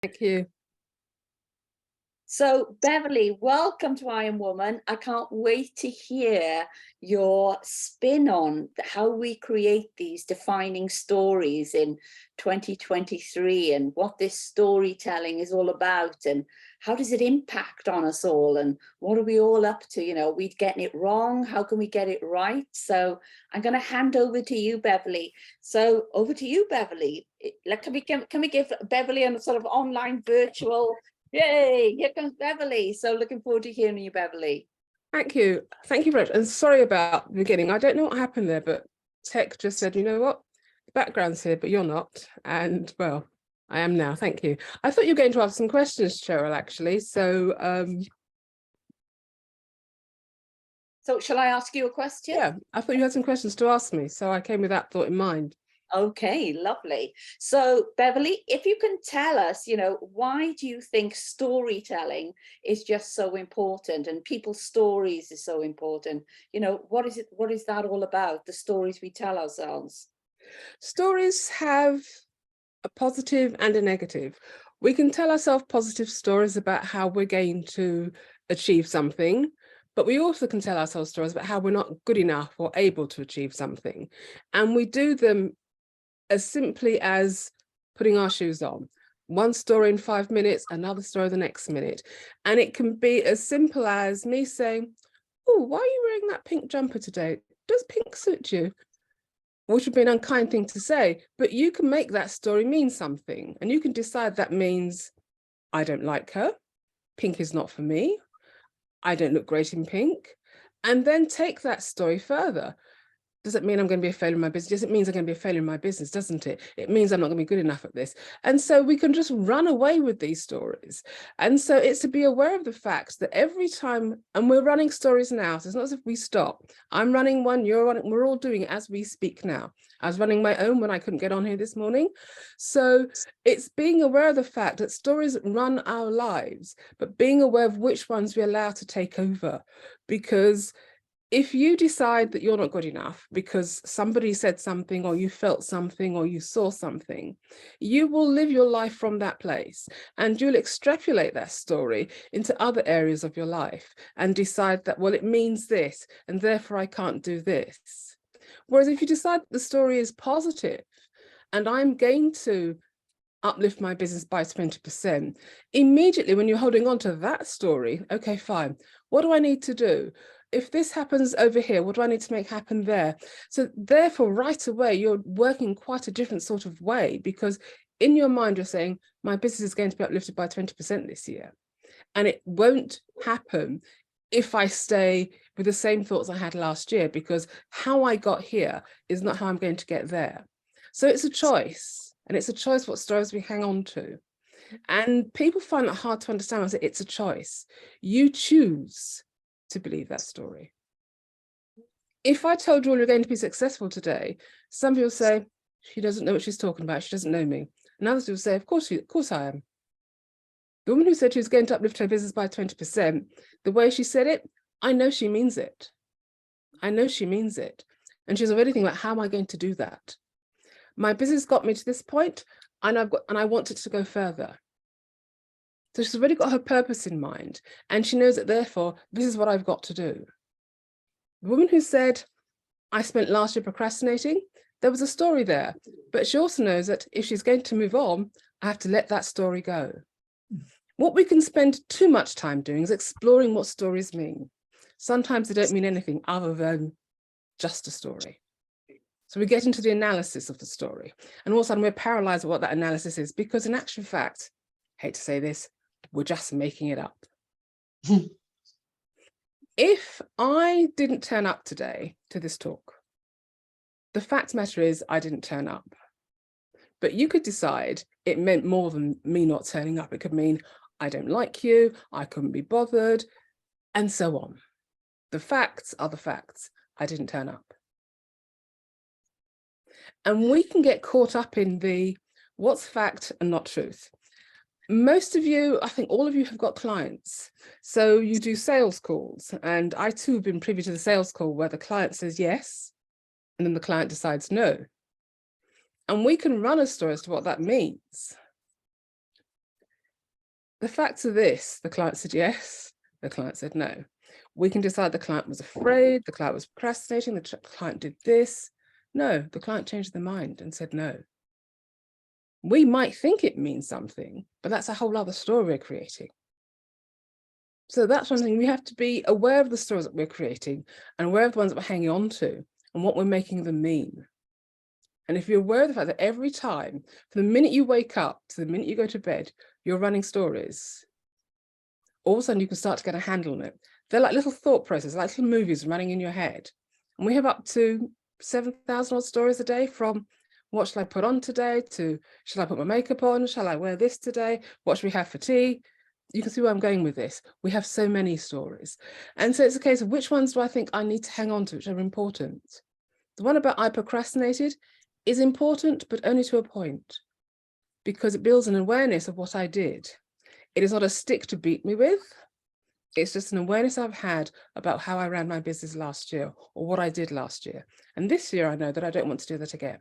Thank you. So, Beverley, welcome to I Am Woman. I can't wait to hear your spin on how we create these defining stories in 2023 and what this storytelling is all about and how does it impact on us all and what are we all up to? You know, we getting it wrong? How can we get it right? So I'm going to hand over to you, Beverley. So over to you, Beverley. Can we give Beverley a sort of online virtual yay, here comes Beverley. So looking forward to hearing you, Beverley. Thank you. Thank you very much. And sorry about the beginning. I don't know what happened there, but tech just said, you know what? The background's here, but you're not. And well, I am now. Thank you. I thought you were going to ask some questions, Cheryl, actually. So shall I ask you a question? Yeah, I thought you had some questions to ask me. So I came with that thought in mind. Okay, lovely. So Beverley, if you can tell us, you know, why do you think storytelling is just so important and people's stories is so important? You know, what is it? What is that all about? The stories we tell ourselves. Stories have a positive and a negative. We can tell ourselves positive stories about how we're going to achieve something, but we also can tell ourselves stories about how we're not good enough or able to achieve something. And we do them as simply as putting our shoes on. One story in 5 minutes, another story the next minute. And it can be as simple as me saying, oh, why are you wearing that pink jumper today? Does pink suit you? Which would be an unkind thing to say, but you can make that story mean something. And you can decide that means, I don't like her. Pink is not for me. I don't look great in pink. And then take that story further. Does it mean I'm going to be a failure in my business? Yes, it means I'm going to be a failure in my business, doesn't it? It means I'm not going to be good enough at this. And so we can just run away with these stories. And so it's to be aware of the fact that every time, and we're running stories now, so it's not as if we stop. I'm running one, you're running, we're all doing it as we speak now. I was running my own when I couldn't get on here this morning. So it's being aware of the fact that stories run our lives, but being aware of which ones we allow to take over. Because if you decide that you're not good enough because somebody said something or you felt something or you saw something, you will live your life from that place and you'll extrapolate that story into other areas of your life and decide that, well, it means this and therefore I can't do this. Whereas if you decide the story is positive and I'm going to uplift my business by 20%, immediately when you're holding on to that story, okay, fine, what do I need to do? If this happens over here, what do I need to make happen there? So therefore, right away, you're working quite a different sort of way because in your mind, you're saying, my business is going to be uplifted by 20% this year. And it won't happen if I stay with the same thoughts I had last year, because how I got here is not how I'm going to get there. So it's a choice, and it's a choice what stories we hang on to. And people find it hard to understand. I say it's a choice. You choose to believe that story. If I told you all you're going to be successful today, some people say, she doesn't know what she's talking about, she doesn't know me. And others will say, of course I am. The woman who said she was going to uplift her business by 20%, the way she said it, I know she means it. I know she means it. And she's already thinking about, how am I going to do that? My business got me to this point, and I want it to go further. So she's already got her purpose in mind, and she knows that therefore, this is what I've got to do. The woman who said, I spent last year procrastinating, there was a story there, but she also knows that if she's going to move on, I have to let that story go. What we can spend too much time doing is exploring what stories mean. Sometimes they don't mean anything other than just a story. So we get into the analysis of the story, and all of a sudden we're paralyzed at what that analysis is, because in actual fact, I hate to say this, we're just making it up. If I didn't turn up today to this talk, the fact matter is I didn't turn up. But you could decide it meant more than me not turning up. It could mean I don't like you, I couldn't be bothered, and so on. The facts are the facts. I didn't turn up. And we can get caught up in the what's fact and not truth. Most of you, I think all of you have got clients. So you do sales calls, and I too have been privy to the sales call where the client says yes, and then the client decides no. And we can run a story as to what that means. The facts are this: the client said yes, the client said no. We can decide the client was afraid, the client was procrastinating, the client did this. No, the client changed their mind and said no. We might think it means something, but that's a whole other story we're creating. So that's one thing, we have to be aware of the stories that we're creating and aware of the ones that we're hanging on to and what we're making them mean. And if you're aware of the fact that every time, from the minute you wake up to the minute you go to bed, you're running stories, all of a sudden you can start to get a handle on it. They're like little thought processes, like little movies running in your head. And we have up to 7,000 odd stories a day, from what shall I put on today to shall I put my makeup on? Shall I wear this today? What should we have for tea? You can see where I'm going with this. We have so many stories. And so it's a case of which ones do I think I need to hang on to, which are important. The one about I procrastinated is important, but only to a point, because it builds an awareness of what I did. It is not a stick to beat me with. It's just an awareness I've had about how I ran my business last year or what I did last year. And this year I know that I don't want to do that again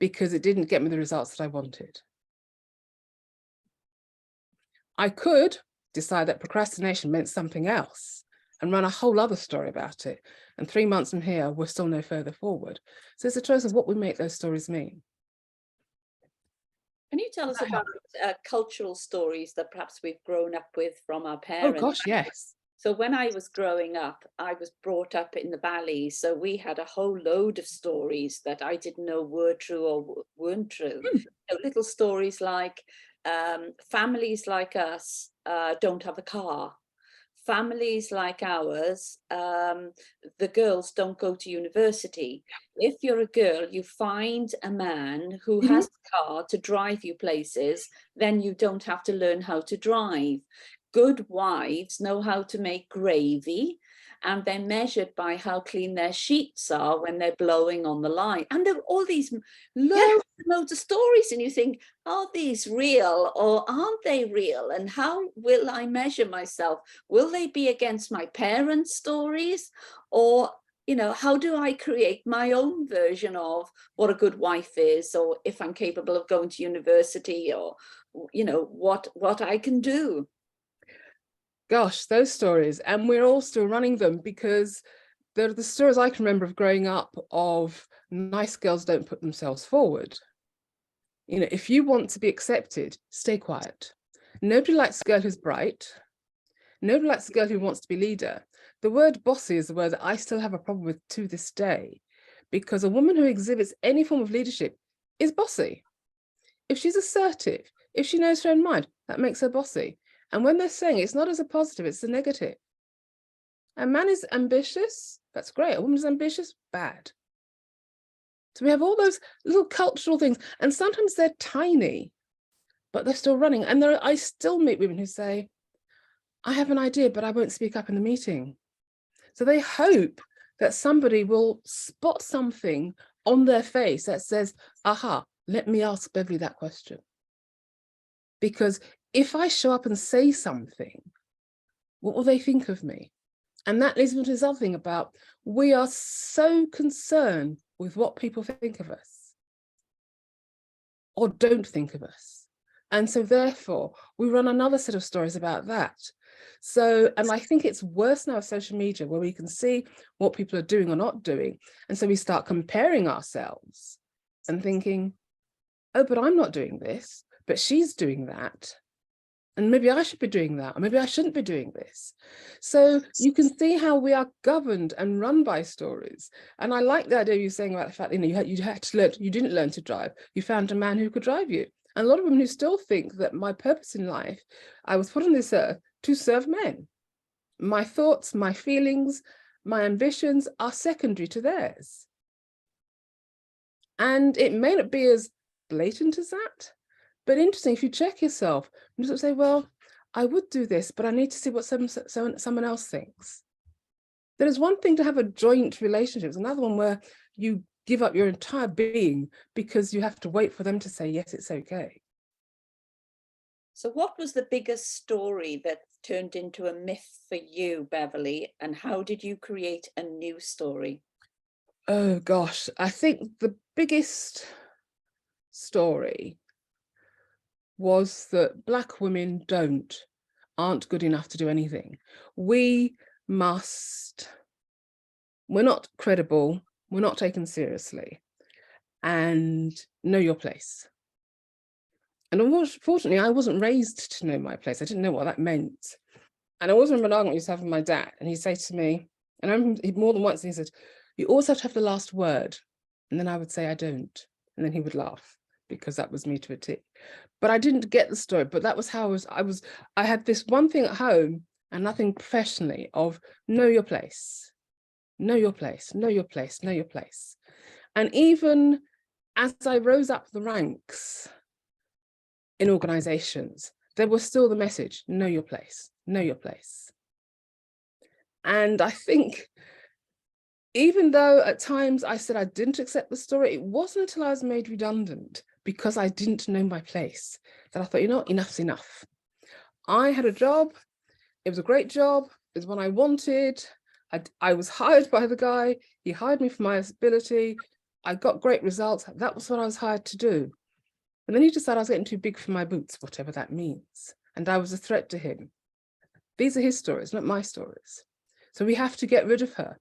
because it didn't get me the results that I wanted. I could decide that procrastination meant something else and run a whole other story about it. And 3 months from here, we're still no further forward. So it's a choice of what we make those stories mean. Can you tell us about cultural stories that perhaps we've grown up with from our Oh parents? gosh, yes. So when I was growing up, I was brought up in the valleys. So we had a whole load of stories that I didn't know were true or weren't true. Little stories like families like us don't have a car. Families like ours, the girls don't go to university. If you're a girl, you find a man who has a car to drive you places, then you don't have to learn how to drive. Good wives know how to make gravy, and they're measured by how clean their sheets are when they're blowing on the line. And there are all these loads and loads of stories, and you think, are these real or aren't they real? And how will I measure myself? Will they be against my parents' stories? Or, how do I create my own version of what a good wife is, or if I'm capable of going to university, or, what I can do? Gosh, those stories. And we're all still running them because they're the stories I can remember of growing up of nice girls don't put themselves forward. If you want to be accepted, stay quiet. Nobody likes a girl who's bright. Nobody likes a girl who wants to be leader. The word bossy is the word that I still have a problem with to this day, because a woman who exhibits any form of leadership is bossy. If she's assertive, if she knows her own mind, that makes her bossy. And when they're saying it's not as a positive, it's a negative. A man is ambitious, that's great. A woman is ambitious, bad. So we have all those little cultural things, and sometimes they're tiny, but they're still running. And I still meet women who say, I have an idea, but I won't speak up in the meeting. So they hope that somebody will spot something on their face that says, aha, let me ask Beverley that question. Because if I show up and say something, what will they think of me? And that leads me to this other thing about, we are so concerned with what people think of us or don't think of us. And so therefore, we run another set of stories about that. So, and I think it's worse now with social media, where we can see what people are doing or not doing. And so we start comparing ourselves and thinking, oh, but I'm not doing this, but she's doing that. And maybe I should be doing that, or maybe I shouldn't be doing this. So you can see how we are governed and run by stories. And I like the idea you saying about the fact that you had to learn, you didn't learn to drive. You found a man who could drive you. And a lot of women who still think that my purpose in life, I was put on this earth to serve men. My thoughts, my feelings, my ambitions are secondary to theirs. And it may not be as blatant as that, but interesting, if you check yourself, you sort of say, well, I would do this, but I need to see what someone else thinks. There is one thing to have a joint relationship. It's another one where you give up your entire being because you have to wait for them to say, yes, it's okay. So what was the biggest story that turned into a myth for you, Beverley? And how did you create a new story? Oh, gosh, I think the biggest story was that Black women aren't good enough to do anything. We're not credible, we're not taken seriously, and know your place. And unfortunately, I wasn't raised to know my place. I didn't know what that meant. And I always remember an argument I used to have with my dad, and he'd say to me, and I remember more than once, he said, "You always have to have the last word." And then I would say, "I don't." And then he would laugh, because that was me to a T. But I didn't get the story, but that was how I had this one thing at home and nothing professionally of know your place, know your place, know your place, know your place. And even as I rose up the ranks in organizations, there was still the message, know your place, know your place. And I think, even though at times I said I didn't accept the story, it wasn't until I was made redundant, because I didn't know my place, that I thought, you know, enough's enough. I had a job, it was a great job, it was one I wanted. I was hired by the guy, he hired me for my ability, I got great results, that was what I was hired to do. And then he decided I was getting too big for my boots, whatever that means. And I was a threat to him. These are his stories, not my stories. So we have to get rid of her.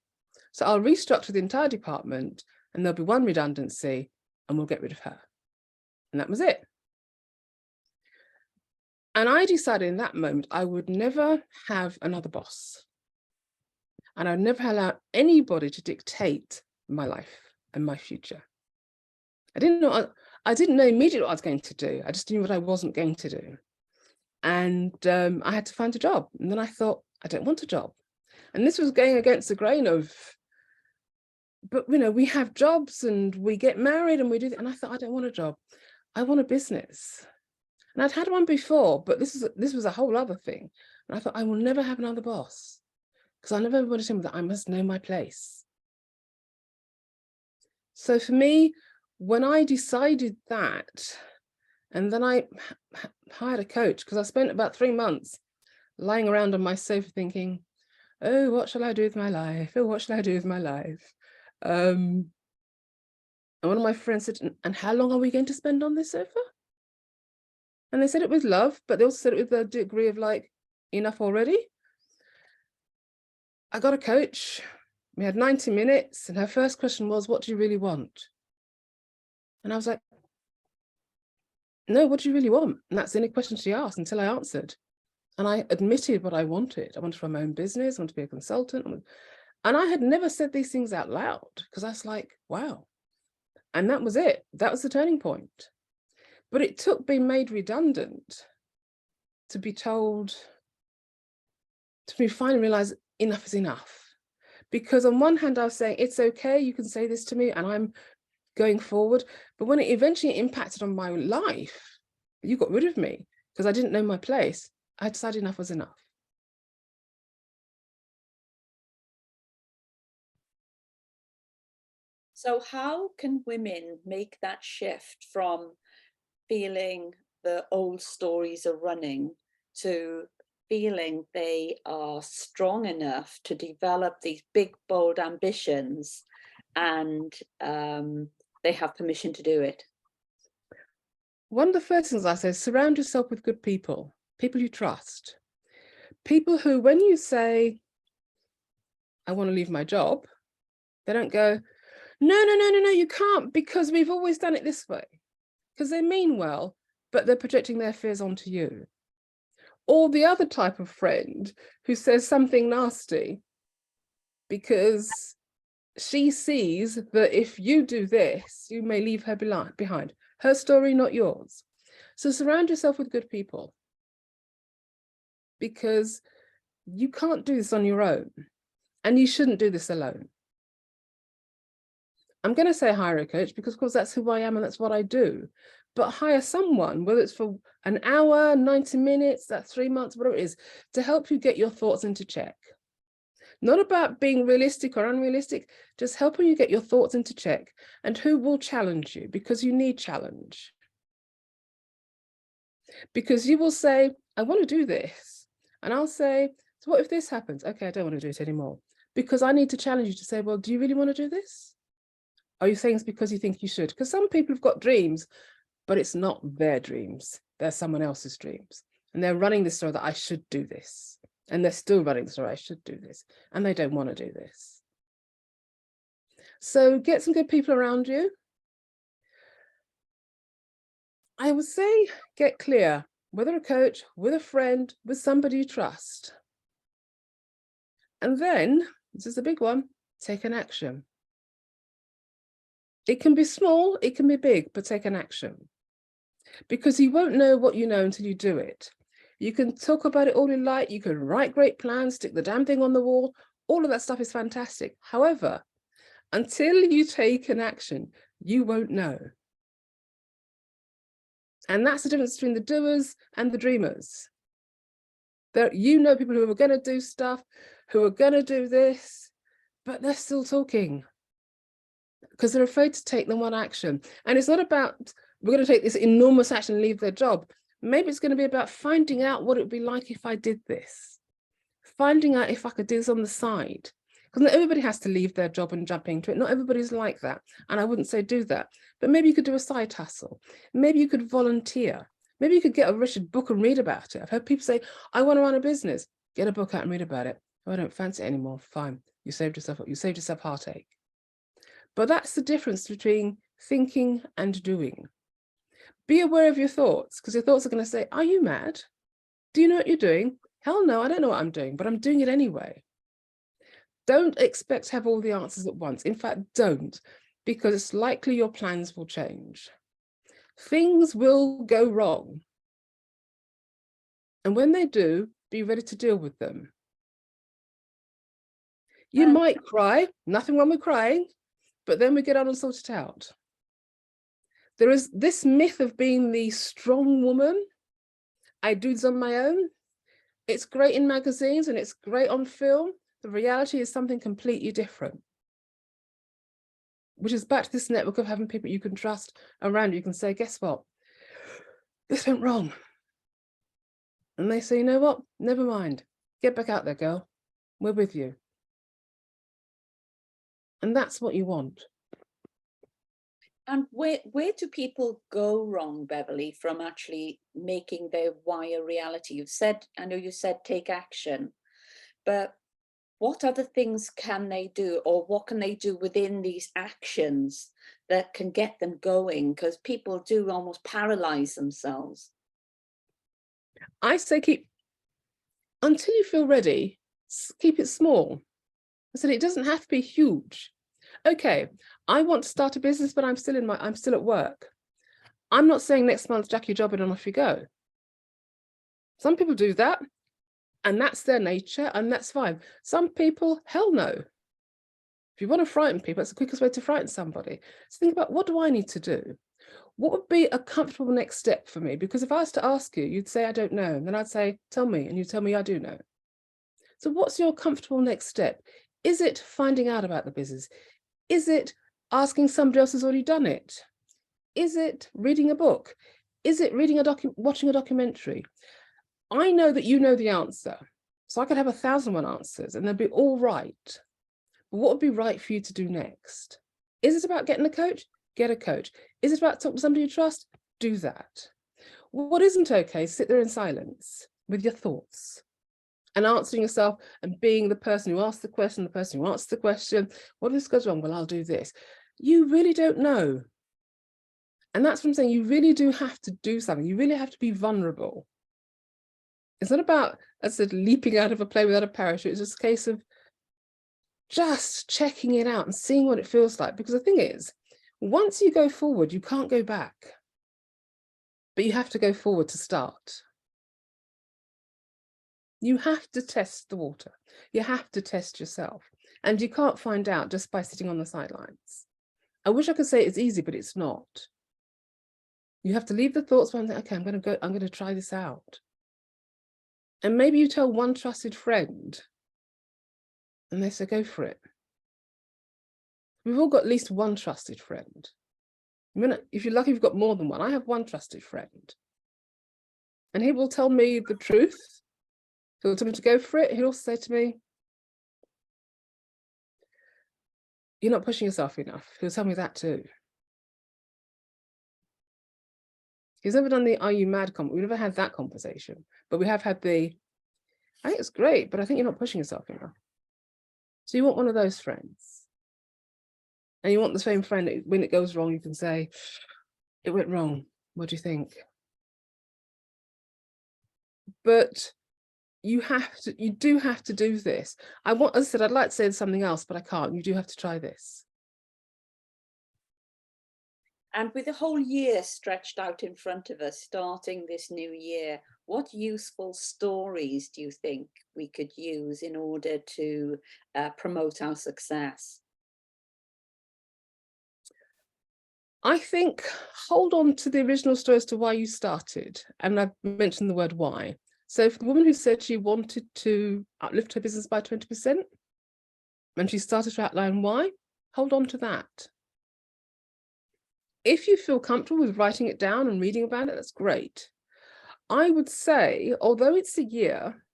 So I'll restructure the entire department, and there'll be one redundancy, and we'll get rid of her. And that was it. And I decided in that moment, I would never have another boss. And I'd never allow anybody to dictate my life and my future. I didn't know immediately what I was going to do. I just knew what I wasn't going to do. And I had to find a job. And then I thought, I don't want a job. And this was going against the grain of, but you know, we have jobs and we get married and we do that. And I thought, I don't want a job. I want a business. And I'd had one before, but this was a whole other thing. And I thought, I will never have another boss, because I never wanted him that I must know my place. So for me, when I decided that, and then I hired a coach, because I spent about 3 months lying around on my sofa thinking, oh, what shall I do with my life? Oh, what shall I do with my life? And one of my friends said, and how long are we going to spend on this sofa? And they said it with love, but they also said it with a degree of like, enough already. I got a coach. We had 90 minutes, and her first question was, what do you really want? And I was like, no, what do you really want? And that's the only question she asked until I answered. And I admitted what I wanted. I wanted to run my own business, I wanted to be a consultant. And I had never said these things out loud, because I was like, wow. And that was it. That was the turning point. But it took being made redundant to be told, to be finally realize enough is enough. Because on one hand, I was saying, it's okay, you can say this to me and I'm going forward. But when it eventually impacted on my life, you got rid of me because I didn't know my place. I decided enough was enough. So how can women make that shift from feeling the old stories are running to feeling they are strong enough to develop these big, bold ambitions, and they have permission to do it? One of the first things I say is surround yourself with good people, people you trust, people who, when you say, I want to leave my job, they don't go, no, you can't, because we've always done it this way. Because they mean well, but they're projecting their fears onto you. Or the other type of friend who says something nasty because she sees that if you do this, you may leave her behind. Her story, not yours. So surround yourself with good people, because you can't do this on your own, and you shouldn't do this alone. I'm going to say hire a coach because, of course, that's who I am and that's what I do. But hire someone, whether it's for an hour, 90 minutes, that's 3 months, whatever it is, to help you get your thoughts into check. Not about being realistic or unrealistic, just helping you get your thoughts into check, and who will challenge you, because you need challenge. Because you will say, I want to do this. And I'll say, so what if this happens? Okay, I don't want to do it anymore. Because I need to challenge you to say, well, do you really want to do this? Are you saying it's because you think you should? Because some people have got dreams, but it's not their dreams. they're someone else's dreams. And they're running the story that I should do this. And they're still running the story, I should do this. And they don't want to do this. So get some good people around you. I would say get clear, whether a coach, with a friend, with somebody you trust. And then, this is the big one, take an action. It can be small, it can be big, but take an action. Because you won't know what you know until you do it. You can talk about it all you like, you can write great plans, stick the damn thing on the wall, all of that stuff is fantastic. However, until you take an action, you won't know. And that's the difference between the doers and the dreamers. You know people who are going to do stuff, who are going to do this, but they're still talking because they're afraid to take the one action. And it's not about, we're going to take this enormous action and leave their job. Maybe it's going to be about finding out what it would be like if I did this, finding out if I could do this on the side. Because not everybody has to leave their job and jump into it. Not everybody's like that. And I wouldn't say do that. But maybe you could do a side hustle. Maybe you could volunteer. Maybe you could get a Richard book and read about it. I've heard people say, I want to run a business. Get a book out and read about it. Oh, I don't fancy it anymore. Fine. You saved yourself heartache. But that's the difference between thinking and doing. Be aware of your thoughts, because your thoughts are going to say, are you mad? Do you know what you're doing? Hell no, I don't know what I'm doing, but I'm doing it anyway. Don't expect to have all the answers at once. In fact, don't, because it's likely your plans will change. Things will go wrong. And when they do, be ready to deal with them. You might cry, nothing wrong with crying, but then we get on and sort it out. There is this myth of being the strong woman. I do this on my own. It's great in magazines and it's great on film. The reality is something completely different, which is back to this network of having people you can trust around you. You can say, guess what? This went wrong. And they say, you know what? Never mind. Get back out there, girl. We're with you. And that's what you want. And where do people go wrong, Beverley, from actually making their why a reality? You've said, I know you said take action, but what other things can they do, or what can they do within these actions that can get them going? Because people do almost paralyze themselves. I say until you feel ready, keep it small. I said it doesn't have to be huge. Okay, I want to start a business, but I'm still at work. I'm not saying next month, jack your job in and off you go. Some people do that, and that's their nature, and that's fine. Some people, hell no. If you want to frighten people, that's the quickest way to frighten somebody. So think about, what do I need to do? What would be a comfortable next step for me? Because if I was to ask you, you'd say, I don't know. And then I'd say, tell me. And you'd tell me, I do know. So what's your comfortable next step? Is it finding out about the business? Is it asking somebody else who's already done it? Is it reading a book? Is it watching a documentary? I know that you know the answer. So I could have 1,001 answers and they'd be all right. But what would be right for you to do next? Is it about getting a coach? Get a coach. Is it about talking to somebody you trust? Do that. What isn't okay, sit there in silence with your thoughts and answering yourself and being the person who asked the question, the person who answered the question. What if this goes wrong? Well, I'll do this. You really don't know. And that's what I'm saying. You really do have to do something. You really have to be vulnerable. It's not about, as I said, leaping out of a plane without a parachute. It's just a case of just checking it out and seeing what it feels like. Because the thing is, once you go forward, you can't go back. But you have to go forward to start. You have to test the water. You have to test yourself. And you can't find out just by sitting on the sidelines. I wish I could say it's easy, but it's not. You have to leave the thoughts behind and think, okay, I'm going to try this out. And maybe you tell one trusted friend and they say, go for it. We've all got at least one trusted friend. If you're lucky, you've got more than one. I have one trusted friend. And he will tell me the truth. He'll tell me to go for it. He'll also say to me, you're not pushing yourself enough. He'll tell me that too. He's never done the "Are you mad?" We've never had that conversation, but we have had the "I think it's great, but I think you're not pushing yourself enough." So you want one of those friends. And you want the same friend that when it goes wrong, you can say, "It went wrong. What do you think?" But you do have to do this. As I said, I'd like to say something else, but I can't. You do have to try this. And with the whole year stretched out in front of us, starting this new year, what useful stories do you think we could use in order to promote our success? I think hold on to the original story as to why you started. And I've mentioned the word why. So for the woman who said she wanted to uplift her business by 20%, and she started to outline why, hold on to that. If you feel comfortable with writing it down and reading about it, that's great. I would say, although it's a year,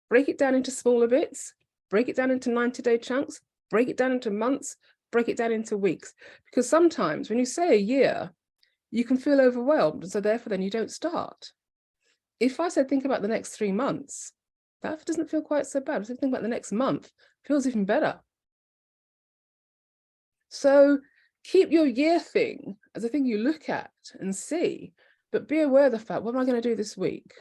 break it down into smaller bits, break it down into 90-day chunks, break it down into months, break it down into weeks. Because sometimes when you say a year, you can feel overwhelmed. And so therefore, then you don't start. If I said, think about the next 3 months, that doesn't feel quite so bad. If I think about the next month, feels even better. So keep your year thing as a thing you look at and see, but be aware of the fact, what am I going to do this week?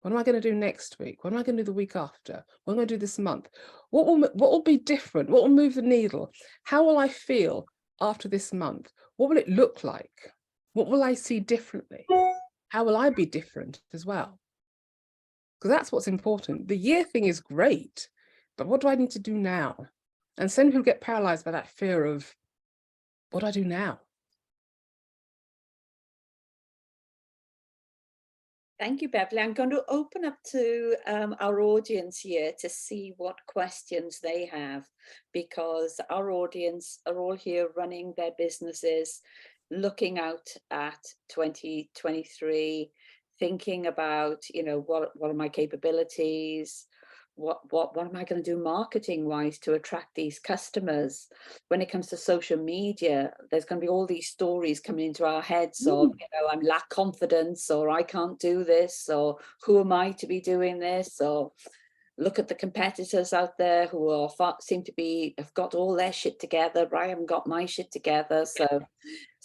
What am I going to do next week? What am I going to do the week after? What am I going to do this month? What will be different? What will move the needle? How will I feel after this month? What will it look like? What will I see differently? How will I be different as well? Because that's what's important. The year thing is great, but what do I need to do now? And some people get paralyzed by that fear of, what do I do now? Thank you, Beverley. I'm going to open up to our audience here to see what questions they have, because our audience are all here running their businesses, looking out at 2023, thinking about, what are my capabilities? What am I going to do marketing wise to attract these customers? When it comes to social media, there's going to be all these stories coming into our heads of, I'm lack confidence, or I can't do this, or who am I to be doing this, or look at the competitors out there who are seem to have got all their shit together, but I haven't got my shit together.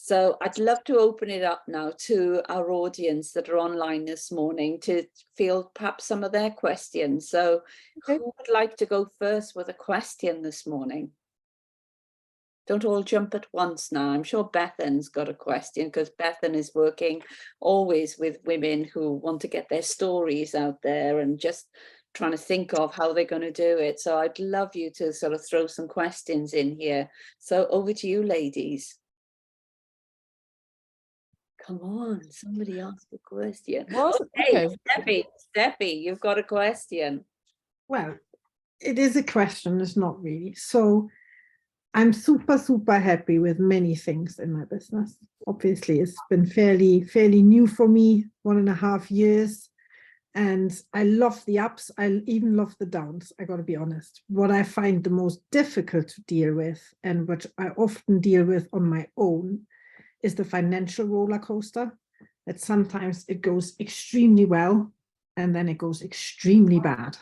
So I'd love to open it up now to our audience that are online this morning to field perhaps some of their questions. So Okay. who would like to go first with a question this morning? Don't all jump at once now. I'm sure Bethan's got a question, because Bethan is working always with women who want to get their stories out there and just trying to think of how they're going to do it. So I'd love you to sort of throw some questions in here. So over to you, ladies. Come on, somebody ask a question. Okay, Steffi, you've got a question. Well, it is a question, it's not really. So I'm super, super happy with many things in my business. Obviously, it's been fairly new for me, 1.5 years. And I love the ups. I even love the downs. I got to be honest. What I find the most difficult to deal with, and what I often deal with on my own, is the financial roller coaster. That sometimes it goes extremely well, and then it goes extremely bad.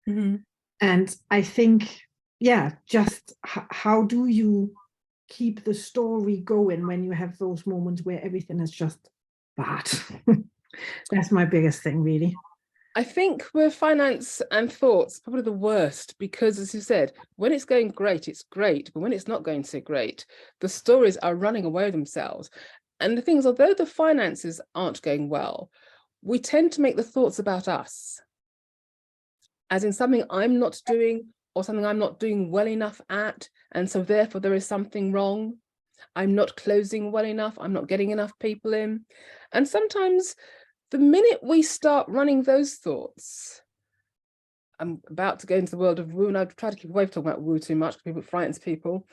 Mm-hmm. And I think, just how do you keep the story going when you have those moments where everything is just bad? That's my biggest thing, really. I think with finance and thoughts, probably the worst, because as you said, when it's going great, it's great. But when it's not going so great, the stories are running away with themselves. And the thing is, although the finances aren't going well, we tend to make the thoughts about us, as in something I'm not doing or something I'm not doing well enough at. And so therefore there is something wrong. I'm not closing well enough. I'm not getting enough people in. And sometimes the minute we start running those thoughts, I'm about to go into the world of woo, and I've tried to keep away from talking about woo too much because it frightens people.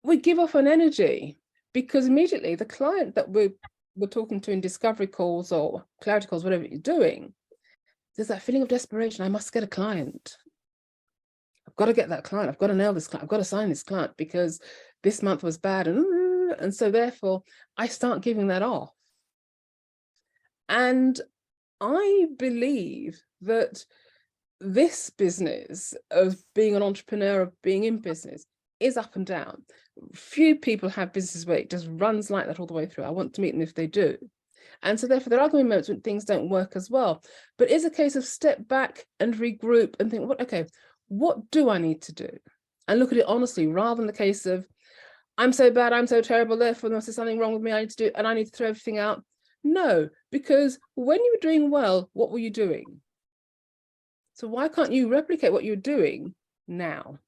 We give off an energy, because immediately the client that we're talking to in discovery calls or clarity calls, whatever you're doing, there's that feeling of desperation. I must get a client. I've got to get that client. I've got to nail this client. I've got to sign this client because this month was bad. And so therefore I start giving that off. And I believe that this business of being an entrepreneur, of being in business, is up and down. Few people have businesses where it just runs like that all the way through. I want to meet them if they do. And so therefore there are going to be moments when things don't work as well. But it's a case of step back and regroup and think, what do I need to do? And look at it honestly, rather than the case of, I'm so bad, I'm so terrible, therefore there must be something wrong with me, I need to do, and I need to throw everything out. No, because when you were doing well, what were you doing? So why can't you replicate what you're doing now?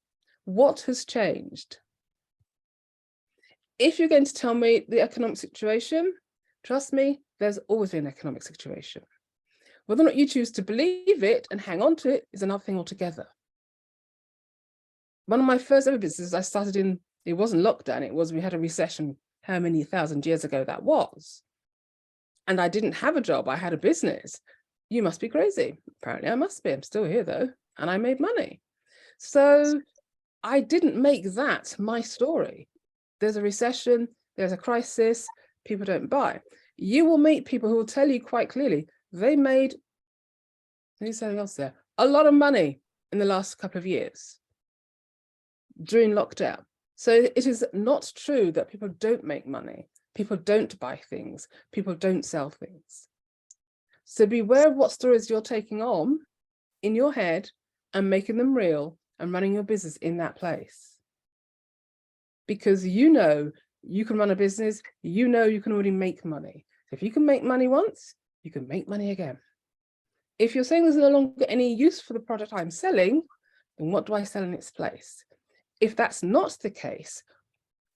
What has changed? If you're going to tell me the economic situation, trust me, there's always been an economic situation. Whether or not you choose to believe it and hang on to it is another thing altogether. One of my first ever businesses I started in, it wasn't lockdown, we had a recession, how many thousand years ago that was. And I didn't have a job, I had a business. You must be crazy. Apparently I must be. I'm still here though, and I made money. So I didn't make that my story. There's a recession, there's a crisis, people don't buy. You will meet people who will tell you quite clearly they made, there's something else there, a lot of money in the last couple of years during lockdown. So it is not true that people don't make money, people don't buy things, people don't sell things. So beware of what stories you're taking on in your head and making them real and running your business in that place. Because you know you can run a business, you know you can already make money. If you can make money once, you can make money again. If you're saying there's no longer any use for the product I'm selling, then what do I sell in its place? If that's not the case,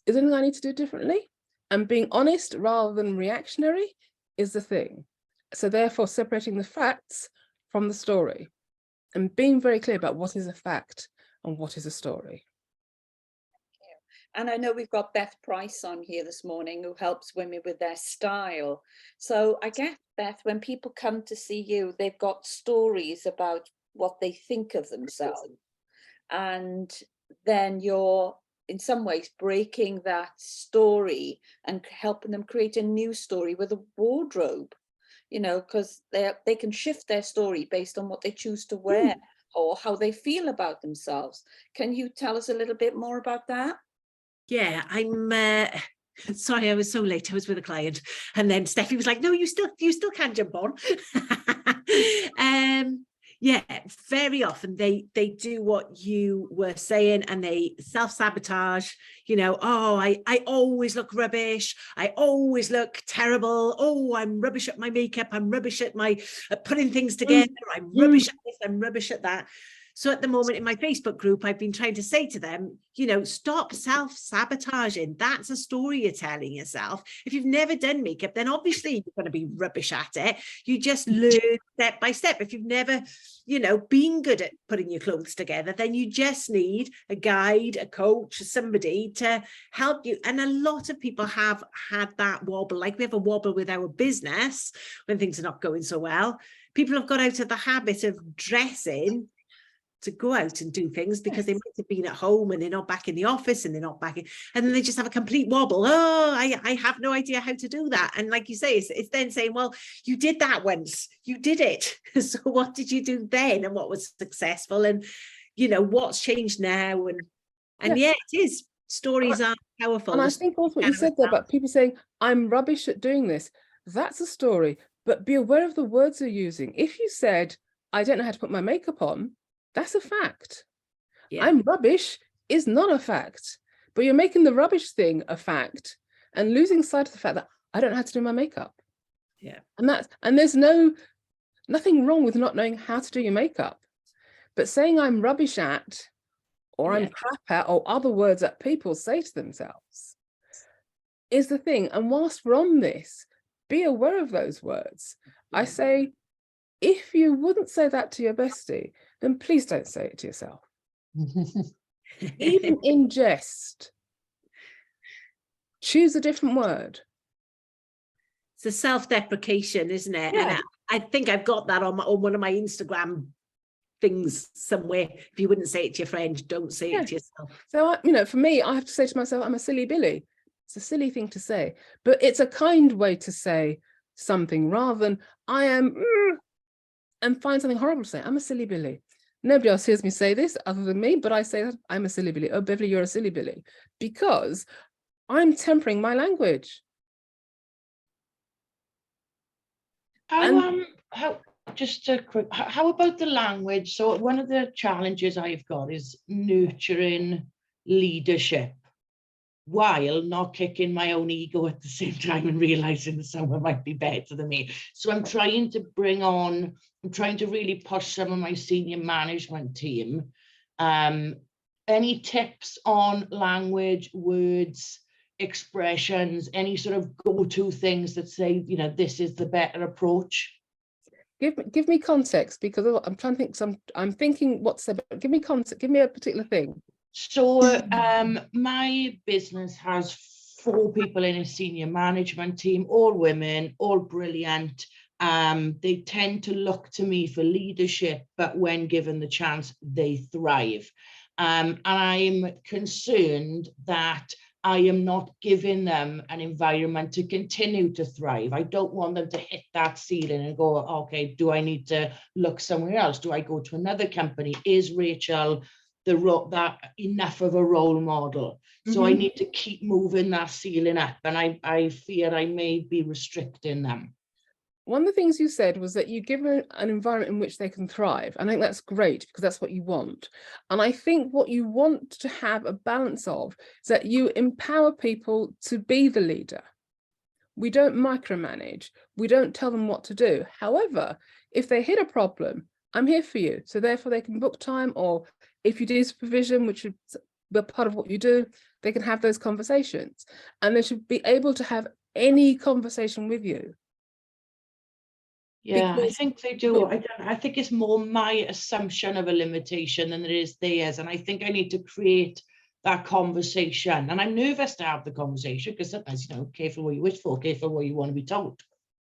is there anything I need to do differently? And being honest rather than reactionary is the thing. So therefore separating the facts from the story and being very clear about what is a fact and what is a story. And I know we've got Beth Price on here this morning who helps women with their style. So I guess, Beth, when people come to see you, they've got stories about what they think of themselves. And then you're in some ways breaking that story and helping them create a new story with a wardrobe, you know, because they can shift their story based on what they choose to wear or how they feel about themselves. Can you tell us a little bit more about that? Yeah, I'm sorry, I was so late. I was with a client, and then Steffi was like, "No, you still can jump on." Yeah, very often they do what you were saying, and they self-sabotage. You know, oh, I always look rubbish. I always look terrible. Oh, I'm rubbish at my makeup. I'm rubbish at my putting things together. I'm rubbish at this. I'm rubbish at that. So at the moment in my Facebook group, I've been trying to say to them, you know, stop self-sabotaging. That's a story you're telling yourself. If you've never done makeup, then obviously you're going to be rubbish at it. You just learn step by step. If you've never, you know, been good at putting your clothes together, then you just need a guide, a coach, somebody to help you. And a lot of people have had that wobble, like we have a wobble with our business when things are not going so well. People have got out of the habit of dressing to go out and do things because they might have been at home and they're not back in the office and they're not back in, and then they just have a complete wobble. Oh, I have no idea how to do that. And like you say, it's then saying, well, you did that once, you did it. So what did you do then? And what was successful? And, you know, what's changed now? And yeah, it is. Stories are powerful. And I think also what you said there about people saying, I'm rubbish at doing this. That's a story, but be aware of the words you're using. If you said, I don't know how to put my makeup on, that's a fact. Yeah. I'm rubbish is not a fact, but you're making the rubbish thing a fact and losing sight of the fact that I don't know how to do my makeup. Yeah. And there's nothing wrong with not knowing how to do your makeup, but saying I'm rubbish at, or I'm crap at, or other words that people say to themselves is the thing. And whilst we're on this, be aware of those words. I say, if you wouldn't say that to your bestie, then please don't say it to yourself. Even in jest, choose a different word. It's a self-deprecation, isn't it? Yeah. And I think I've got that on one of my Instagram things somewhere. If you wouldn't say it to your friend, don't say it to yourself. So, you know, for me, I have to say to myself, I'm a silly Billy. It's a silly thing to say, but it's a kind way to say, something rather than I am and find something horrible to say. I'm a silly Billy. Nobody else hears me say this other than me, but I say that I'm a silly Billy. Oh, Beverley, you're a silly Billy, because I'm tempering my language. Just a quick, how about the language? So one of the challenges I've got is nurturing leadership while not kicking my own ego at the same time and realizing that someone might be better than me. So I'm trying to really push some of my senior management team. Any tips on language, words, expressions, any sort of go-to things that say, you know, this is the better approach? Give me context, because I'm trying to think. I'm thinking what's the. Give me context. Give me a particular thing. So my business has 4 people in a senior management team, all women, all brilliant. They tend to look to me for leadership, but when given the chance, they thrive. And I'm concerned that I am not giving them an environment to continue to thrive. I don't want them to hit that ceiling and go, okay, do I need to look somewhere else? Do I go to another company? Is Rachel that enough of a role model? So I need to keep moving that ceiling up, and I fear I may be restricting them. One of the things you said was that you give them an environment in which they can thrive. I think that's great, because that's what you want. And I think what you want to have a balance of is that you empower people to be the leader. We don't micromanage. We don't tell them what to do. However, if they hit a problem, I'm here for you. So therefore they can book time, or if you do supervision, which is a part of what you do, they can have those conversations, and they should be able to have any conversation with you. Yeah, I think they do. I think it's more my assumption of a limitation than it is theirs. And I think I need to create that conversation. And I'm nervous to have the conversation, because sometimes, you know, careful what you wish for, careful what you want to be told.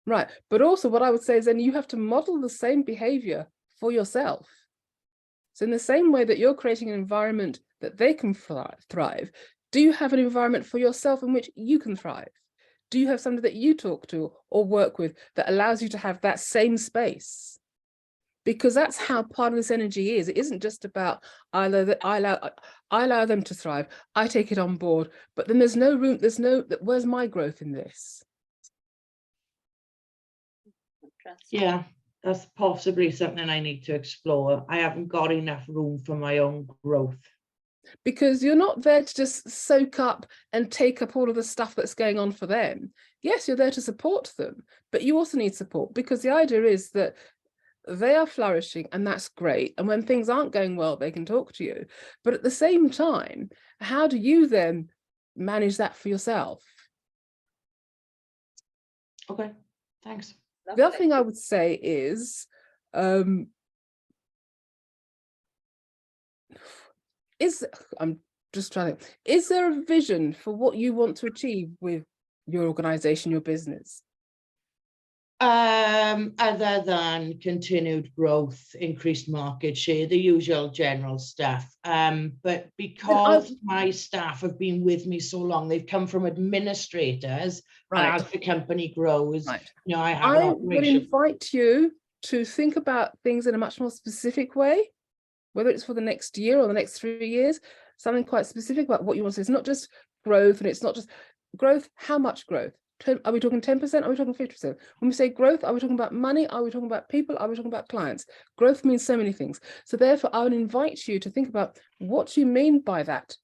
Right. But also what I would say is then you have to model the same behavior for yourself. So in the same way that you're creating an environment that they can thrive, do you have an environment for yourself in which you can thrive? Do you have somebody that you talk to or work with that allows you to have that same space? Because that's how part of this energy is. It isn't just about I allow them to thrive, I take it on board, but then there's no room, where's my growth in this? Yeah, that's possibly something I need to explore. I haven't got enough room for my own growth. Because you're not there to just soak up and take up all of the stuff that's going on for them. Yes, you're there to support them, but you also need support, because the idea is that they are flourishing, and that's great. And when things aren't going well, they can talk to you. But at the same time, how do you then manage that for yourself? Okay, thanks. The other thing I would say is, is there a vision for what you want to achieve with your organization, your business? Other than continued growth, increased market share, the usual general stuff. But because my staff have been with me so long, they've come from administrators, right. And as the company grows, right. You know, I would invite you to think about things in a much more specific way, whether it's for the next year or the next 3 years, something quite specific about what you want to see. It's not just growth, and it's not just growth. How much growth? Are we talking 10%? Are we talking 50%? When we say growth, are we talking about money? Are we talking about people? Are we talking about clients? Growth means so many things. So therefore, I would invite you to think about what you mean by that,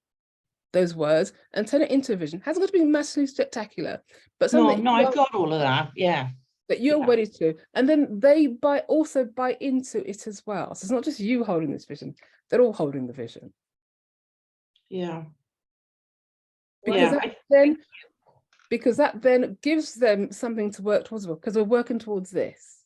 those words, and turn it into a vision. It hasn't got to be massively spectacular, but something. No, I've got all of that. Yeah. That you're ready to, and then they also buy into it as well. So it's not just you holding this vision; they're all holding the vision. Yeah. Because that then gives them something to work towards, because we're working towards this.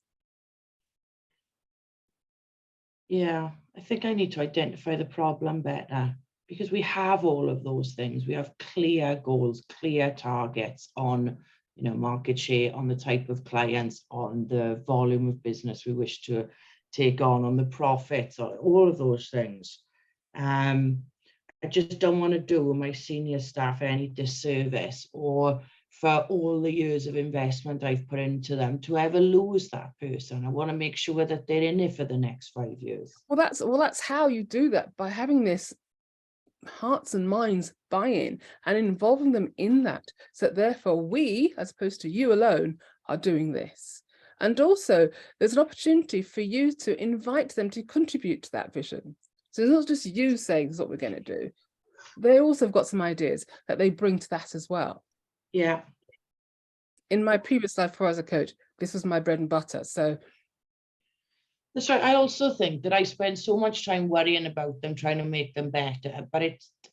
Yeah, I think I need to identify the problem better, because we have all of those things. We have clear goals, clear targets on, you know, market share, on the type of clients, on the volume of business we wish to take on the profits, all of those things. I just don't want to do my senior staff any disservice or for all the years of investment I've put into them to ever lose that person. I want to make sure that they're in it for the next 5 years. Well, that's how you do that, by having this hearts and minds buy-in and involving them in that, so that therefore we, as opposed to you alone, are doing this. And also there's an opportunity for you to invite them to contribute to that vision. So it's not just you saying this is what we're going to do. They also have got some ideas that they bring to that as well. Yeah. In my previous life before as a coach, this was my bread and butter. So That's right. I also think that I spend so much time worrying about them, trying to make them better, but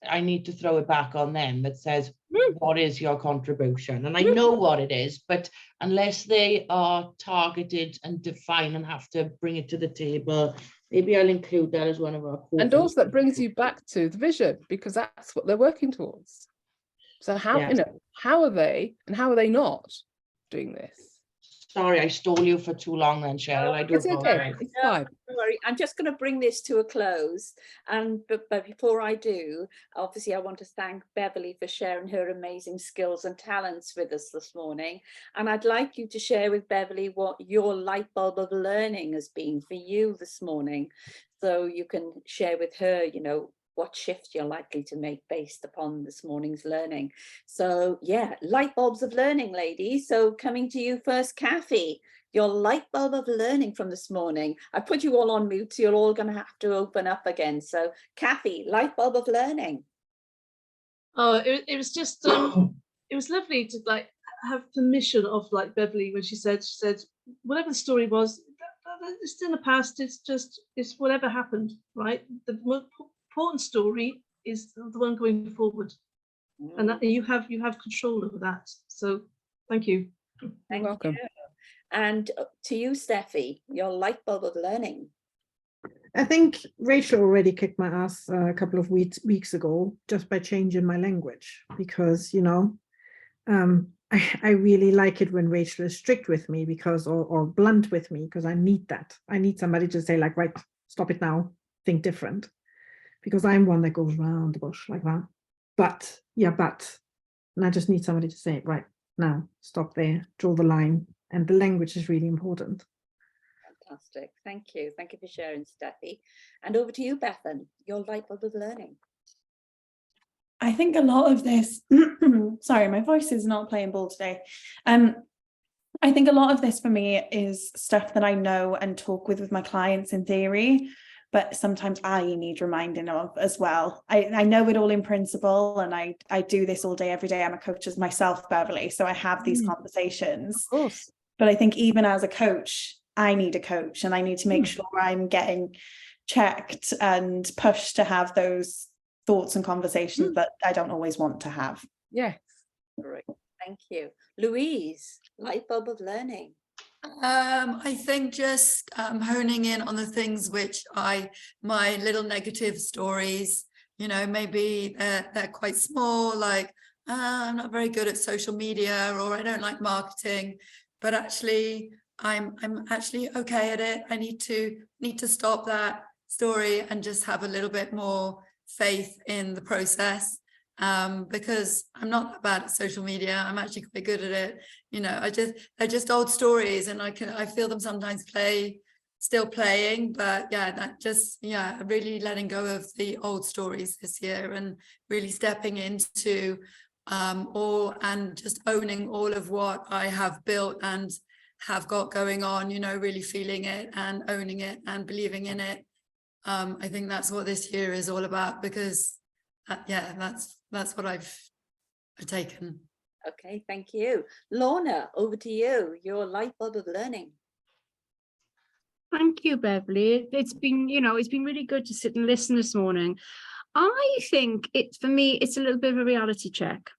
I need to throw it back on them that says, what is your contribution? And I know what it is, but unless they are targeted and defined and have to bring it to the table, maybe I'll include that as one of our core. and also that brings you back to the vision, because that's what they're working towards. So how, Yeah. you know, how are they and how are they not doing this? Sorry, I stole you for too long then, Cheryl. I do It's okay. apologize. It's No, fine. don't worry. I'm just going to bring this to a close. And but before I do, obviously, I want to thank Beverley for sharing her amazing skills and talents with us this morning. And I'd like you to share with Beverley what your light bulb of learning has been for you this morning. So you can share with her, you know, what shift you're likely to make based upon this morning's learning. So yeah, light bulbs of learning, ladies. So coming to you first, Kathy, your light bulb of learning from this morning. I put you all on mute, so you're all going to have to open up again. So Kathy, light bulb of learning. Oh, it was just it was lovely to like have permission of like Beverley when she said whatever the story was, it's in the past. It's whatever happened, right? The most important story is the one going forward, and that you have control over that. So thank you. Thank welcome. you. And to you, Steffi, your light bulb of learning. I think Rachel already kicked my ass a couple of weeks ago just by changing my language, because, you know, I really like it when Rachel is strict with me because, or blunt with me, because I need that. I need somebody to say like, right, stop it now, think different, because I'm one that goes round the bush like that. But, and I just need somebody to say, right, now, stop there, draw the line. And the language is really important. Fantastic. Thank you. Thank you for sharing, Steffi. And over to you, Bethan, your light bulb of learning. I think a lot of this, sorry, my voice is not playing ball today. I think a lot of this for me is stuff that I know and talk with my clients in theory, but sometimes I need reminding of as well. I know it all in principle, and I do this all day, every day. I'm a coach as myself, Beverley, so I have these conversations. Of course. But I think even as a coach, I need a coach, and I need to make sure I'm getting checked and pushed to have those thoughts and conversations that I don't always want to have. Yes. Great. Thank you. Louise, light bulb of learning. I think just honing in on the things which my little negative stories, you know, maybe they're quite small, like I'm not very good at social media, or I don't like marketing, but actually I'm actually okay at it. I need to stop that story and just have a little bit more faith in the process, because I'm not that bad at social media. I'm actually quite good at it. You know, they're just old stories, and I feel them sometimes still playing, but really letting go of the old stories this year and really stepping into and just owning all of what I have built and have got going on, you know, really feeling it and owning it and believing in it. I think that's what this year is all about, because that's what I've taken. Okay, thank you. Lorna, over to you, your light bulb of learning. Thank you, Beverley. It's been really good to sit and listen this morning. I think for me, it's a little bit of a reality check,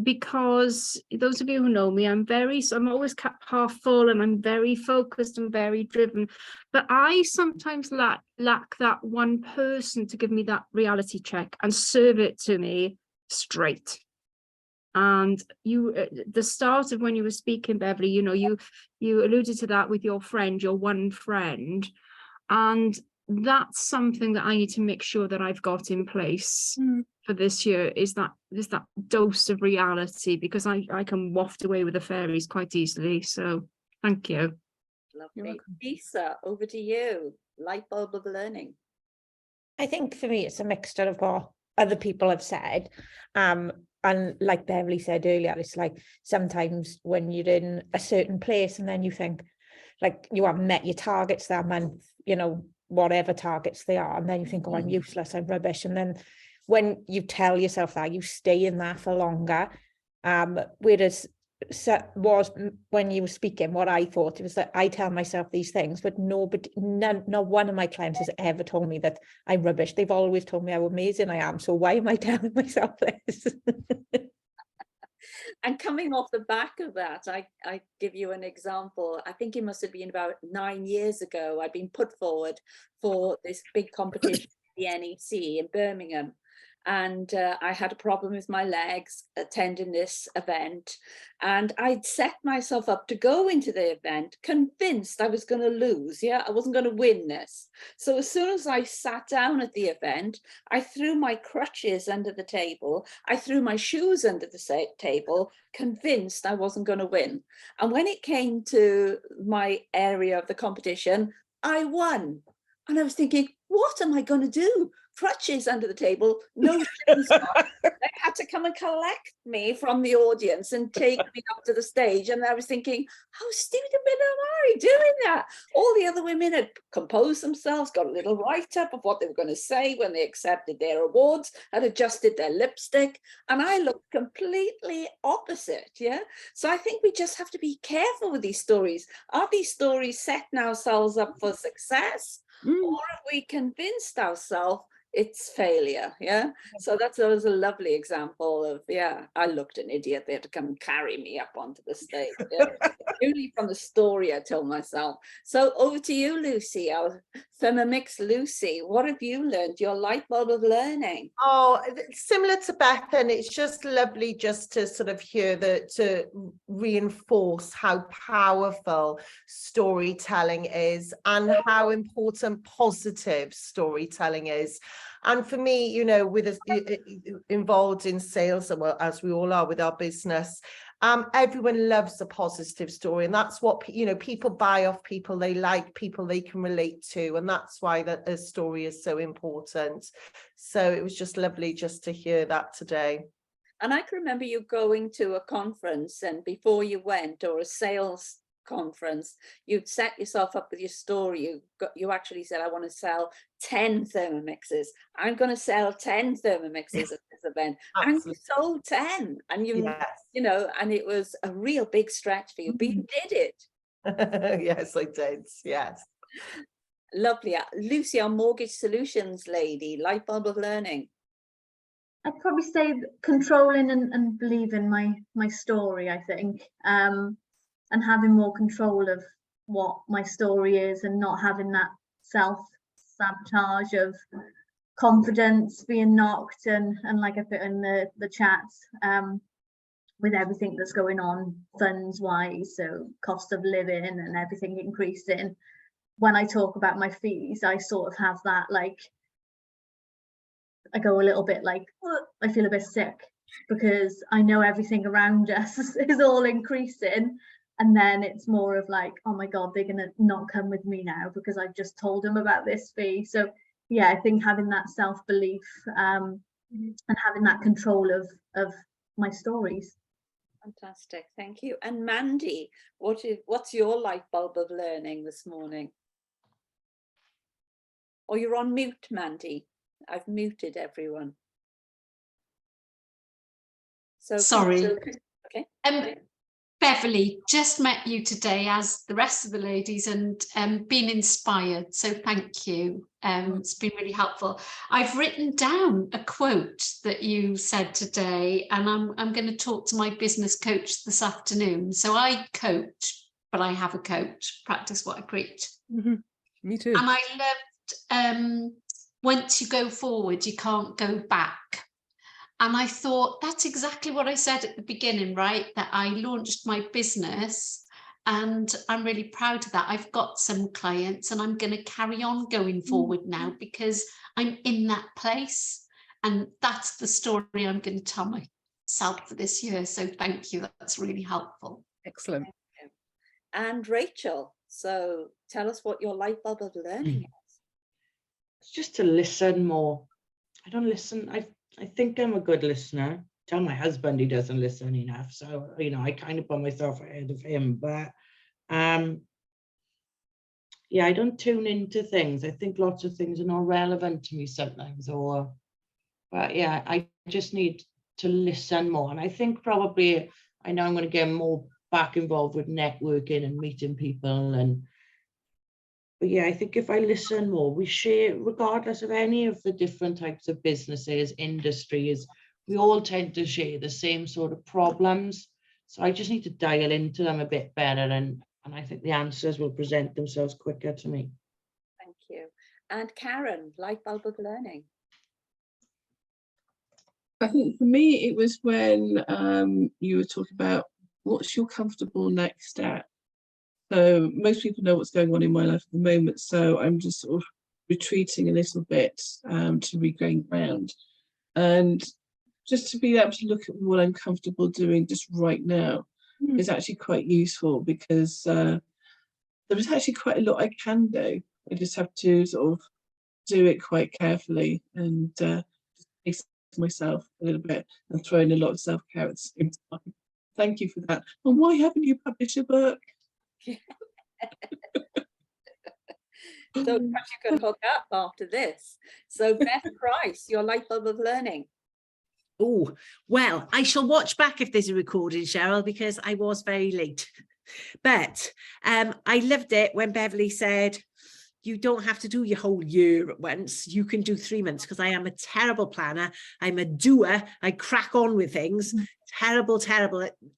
because those of you who know me, I'm always cup half full, and I'm very focused and very driven, but I sometimes lack that one person to give me that reality check and serve it to me straight. And you, the start of when you were speaking, Beverley, you know, you alluded to that with your friend, your one friend, and that's something that I need to make sure that I've got in place for this year is that dose of reality, because I can waft away with the fairies quite easily. So thank you. Lovely. Lisa, over to you. Light bulb of learning. I think for me, it's a mixture of what other people have said. And like Beverley said earlier, it's like sometimes when you're in a certain place and then you think like you haven't met your targets that month, you know, whatever targets they are. And then you think, oh, I'm useless, I'm rubbish. And then when you tell yourself that, you stay in that for longer. Whereas was when you were speaking, what I thought, it was that I tell myself these things, but not one of my clients has ever told me that I'm rubbish. They've always told me how amazing I am. So why am I telling myself this? And coming off the back of that, I give you an example. I think it must have been about 9 years ago. I'd been put forward for this big competition, the NEC in Birmingham. And I had a problem with my legs attending this event, and I'd set myself up to go into the event convinced I was going to lose. Yeah, I wasn't going to win this. So as soon as I sat down at the event, I threw my crutches under the table, I threw my shoes under the table, convinced I wasn't going to win. And when it came to my area of the competition, I won. And I was thinking, what am I going to do? Crutches under the table, no shoes on. They had to come and collect me from the audience and take me up to the stage. And I was thinking, how stupid am I doing that? All the other women had composed themselves, got a little write-up of what they were going to say when they accepted their awards, had adjusted their lipstick, and I looked completely opposite. Yeah. So I think we just have to be careful with these stories. Are these stories setting ourselves up for success? Or have we convinced ourselves it's failure? Yeah. So that was a lovely example of, yeah, I looked an idiot. They had to come and carry me up onto the stage. Yeah. Only from the story I told myself. So over to you, Lucy, our Femimix Lucy. What have you learned? Your light bulb of learning. Oh, similar to Beth, and it's just lovely just to sort of hear that, to reinforce how powerful storytelling is and how important positive storytelling is. And for me, you know, with us involved in sales, well, as we all are with our business, everyone loves a positive story, and that's what, you know, people buy off people they like, people they can relate to, and that's why that a story is so important. So it was just lovely just to hear that today. And I can remember you going to a conference, and before you went, or a sales conference, you'd set yourself up with your story. You actually said, I want to sell 10 Thermomixes. I'm going to sell 10 Thermomixes at this event. And you sold 10, and you know, and it was a real big stretch for you, but you did it. Yes, I did. Yes. Lovely. Lucy, our mortgage solutions lady, light bulb of learning. I'd probably say controlling and believing my story, I think, and having more control of what my story is, and not having that self-sabotage of confidence being knocked, and like I put in the chat, with everything that's going on funds wise, so cost of living and everything increasing. When I talk about my fees, I sort of have that, like, I go a little bit like, I feel a bit sick, because I know everything around us is all increasing. And then it's more of like, oh my God, they're gonna not come with me now because I've just told them about this fee. So yeah, I think having that self-belief and having that control of my stories. Fantastic, thank you. And Mandy, what's your light bulb of learning this morning? Or you're on mute, Mandy. I've muted everyone. So sorry. Okay. Beverley, just met you today as the rest of the ladies, and been inspired. So thank you. It's been really helpful. I've written down a quote that you said today, and I'm going to talk to my business coach this afternoon. So I coach, but I have a coach. Practice what I preach. Me too. And I loved, once you go forward, you can't go back. And I thought that's exactly what I said at the beginning, right? That I launched my business, and I'm really proud of that. I've got some clients, and I'm going to carry on going forward now because I'm in that place. And that's the story I'm going to tell myself for this year. So thank you. That's really helpful. Excellent. And Rachel, so tell us what your light bulb of learning is. It's just to listen more. I don't listen. I think I'm a good listener. Tell my husband he doesn't listen enough. So, you know, I kind of put myself ahead of him. But yeah, I don't tune into things. I think lots of things are not relevant to me sometimes. But yeah, I just need to listen more. And I think probably, I know I'm going to get more back involved with networking and meeting people. But yeah, I think if I listen more, we share, regardless of any of the different types of businesses, industries, we all tend to share the same sort of problems. So I just need to dial into them a bit better, and I think the answers will present themselves quicker to me. Thank you. And Karen, light bulb of learning. I think for me, it was when you were talking about what's your comfortable next step. So most people know what's going on in my life at the moment. So I'm just sort of retreating a little bit to regain ground. And just to be able to look at what I'm comfortable doing just right now is actually quite useful, because there is actually quite a lot I can do. I just have to sort of do it quite carefully and just myself a little bit and throw in a lot of self-care at the same time. Thank you for that. And why haven't you published a book? So perhaps you can hook up after this. So Beth Price, your light bulb of learning. Oh, well, I shall watch back if there's a recording, Cheryl, because I was very late. But I loved it when Beverley said, you don't have to do your whole year at once. You can do 3 months, because I am a terrible planner. I'm a doer. I crack on with things. Terrible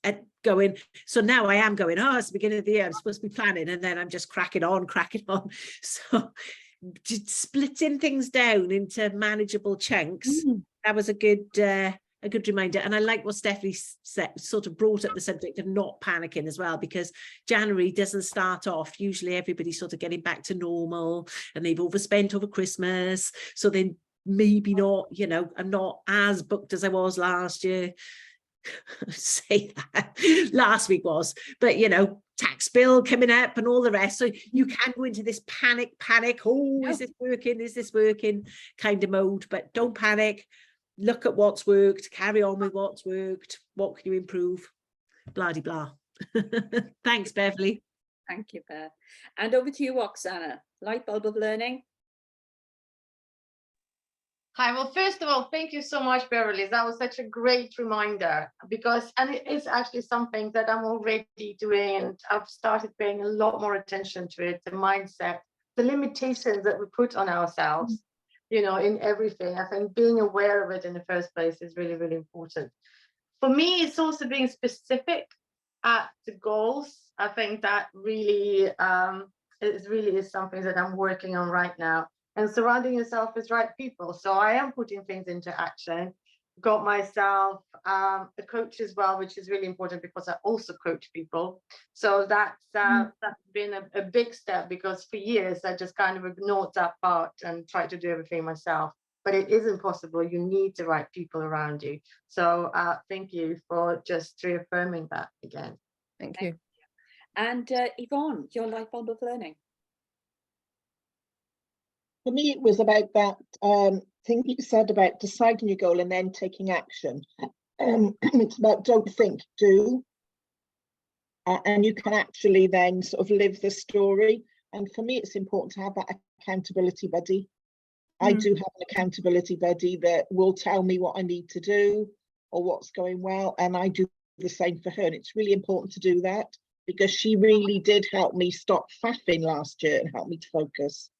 at going. So now I am going, oh, it's the beginning of the year. I'm supposed to be planning. And then I'm just cracking on. So splitting things down into manageable chunks. That was a good reminder. And I like what Stephanie said, sort of brought up the subject of not panicking as well, because January doesn't start off. Usually everybody's sort of getting back to normal and they've overspent over Christmas. So then maybe not, you know, I'm not as booked as I was last year. Say that last week was, but you know, tax bill coming up and all the rest. So you can go into this panic. Oh, is this working kind of mode, but don't panic. Look at what's worked, carry on with what's worked. What can you improve? Blah, blah. Thanks, Beverley. Thank you, Beth. And over to you, Oksana, light bulb of learning. Hi, well, first of all, thank you so much, Beverley. That was such a great reminder, and it is actually something that I'm already doing, and I've started paying a lot more attention to it, the mindset, the limitations that we put on ourselves, you know, in everything. I think being aware of it in the first place is really, really important. For me, it's also being specific at the goals. I think that really is something that I'm working on right now. And surrounding yourself with right people. So I am putting things into action. Got myself a coach as well, which is really important because I also coach people. So that's been a big step, because for years I just kind of ignored that part and tried to do everything myself. But it isn't possible. You need the right people around you. So thank you for just reaffirming that again. Thank you. And Yvonne, your light bulb of learning. For me, it was about that thing you said about deciding your goal and then taking action. It's about don't think, do. And you can actually then sort of live the story. And for me, it's important to have that accountability buddy. I do have an accountability buddy that will tell me what I need to do or what's going well. And I do the same for her. And it's really important to do that, because she really did help me stop faffing last year and help me to focus.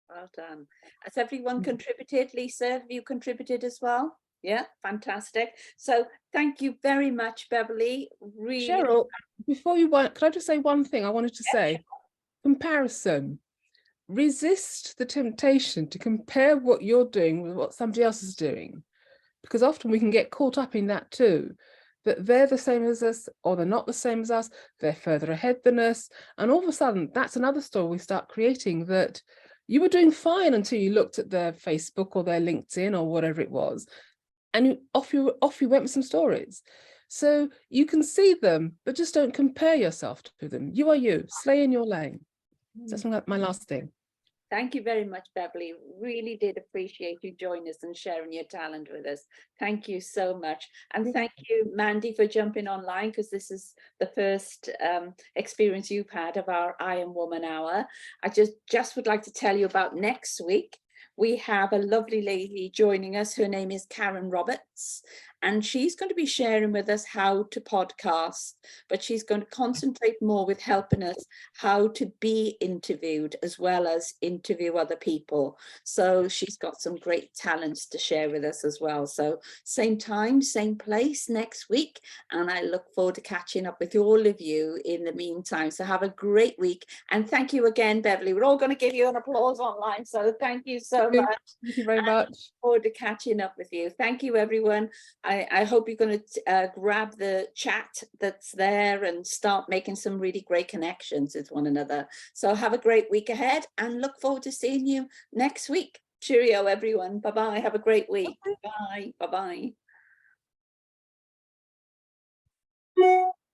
Well done. Has everyone contributed? Lisa, have you contributed as well? Yeah, fantastic. So thank you very much, Beverley. Really. Cheryl, before you went, can I just say one thing I wanted to say? Comparison. Resist the temptation to compare what you're doing with what somebody else is doing, because often we can get caught up in that too, that they're the same as us or they're not the same as us, they're further ahead than us, and all of a sudden that's another story we start creating, that You were doing fine until you looked at their Facebook or their LinkedIn or whatever it was, and off you went with some stories. So you can see them, but just don't compare yourself to them. You are you, slay in your lane. So that's my last thing. Thank you very much, Beverley. Really did appreciate you joining us and sharing your talent with us. Thank you so much. And thank you, Mandy, for jumping online, because this is the first experience you've had of our I Am Woman Hour. I just would like to tell you about next week. We have a lovely lady joining us. Her name is Karen Roberts, and she's going to be sharing with us how to podcast, but she's going to concentrate more with helping us how to be interviewed as well as interview other people. So she's got some great talents to share with us as well. So same time, same place next week, and I look forward to catching up with all of you in the meantime. So have a great week, and thank you again, Beverley. We're all going to give you an applause online, so thank you so much. Thank you very much. Look forward to catching up with you. Thank you, everyone. I hope you're going to grab the chat that's there and start making some really great connections with one another. So have a great week ahead, and look forward to seeing you next week. Cheerio, everyone. Bye-bye. Have a great week. Bye. Bye-bye.